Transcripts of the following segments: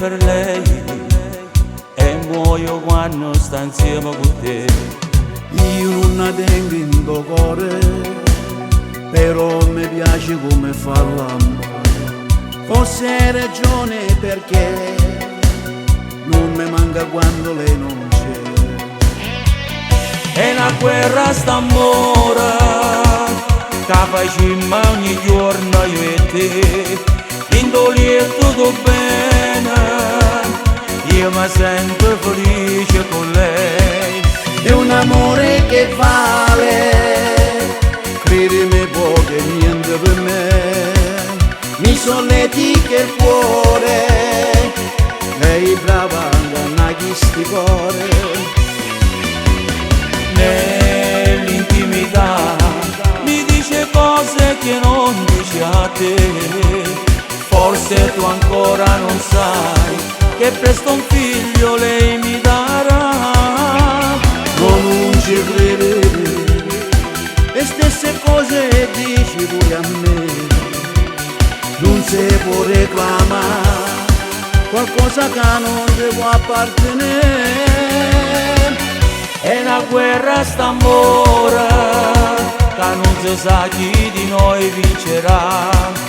per lei e muoio quando sta insieme con te. Io non la tengo in tuo cuore, però mi piace come fa l'amore. Forse hai ragione perché non mi manca quando lei non c'è. È una guerra st'amore che facciamo ogni giorno io e te. In dolore tutto bene, io mi sento felice con lei. È un amore che vale, credimi poco e niente per me. Mi solletica il cuore, lei brava a chi sti cuore. Nell'intimità mi dice cose che non dice a te. Forse tu ancora non sai che presto un figlio lei mi darà. Non ci credi, le stesse cose dici pure a me. Non si può reclamare qualcosa che non ti può appartenere. È una guerra st'amore che non si sa chi di noi vincerà.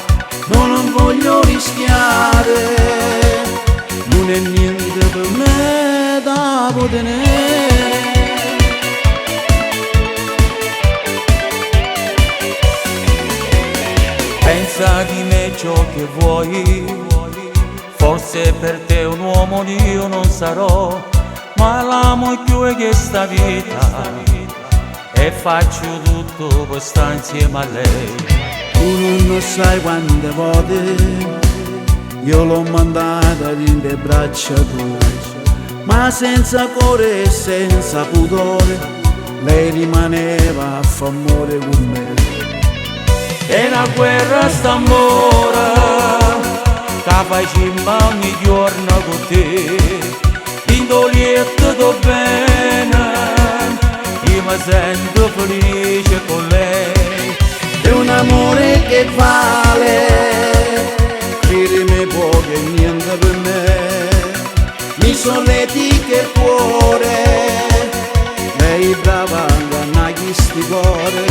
Non voglio rischiare, non è niente per me da poter. Pensa di me ciò che vuoi, forse per te un uomo io non sarò, ma l'amo più che questa vita e faccio tutto per stare insieme a lei. Tu non sai quante volte io l'ho mandata in le braccia tue, ma senza cuore e senza pudore lei rimaneva a famore con me. È una guerra st'amore che facciamo ogni giorno con te. In dolore tutto bene, io mi sento felice con lei. È un amore che vale, credimi poco e niente per me. Mi solletica il cuore, lei brava a chi sti cuore.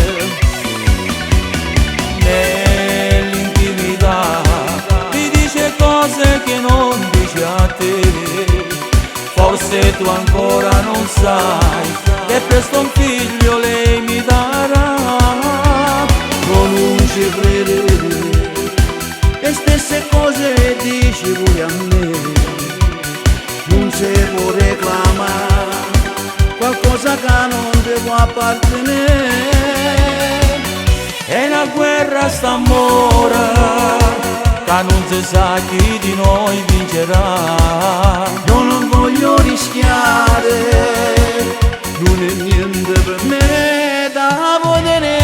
Nell'intimità mi dice cose che non dice a te. Forse tu ancora non sai che presto un figlio lei mi darà. Non ci credi, le stesse cose dici pure a me. Non si può reclamare qualcosa che non ti può appartenere. È una guerra st'amore che non si sa chi di noi vincerà. Io non voglio rischiare, non è niente per me da poter.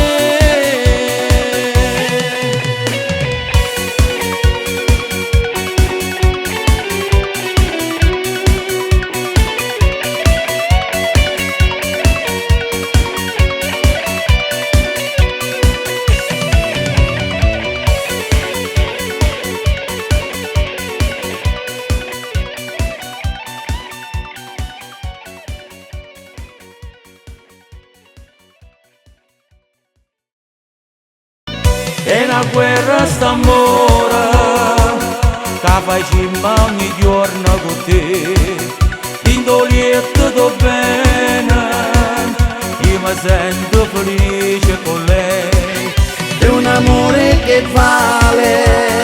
È una guerra st'amore che facciamo ogni giorno con te. In dolore tutto bene, io mi sento felice con lei. È un amore che vale,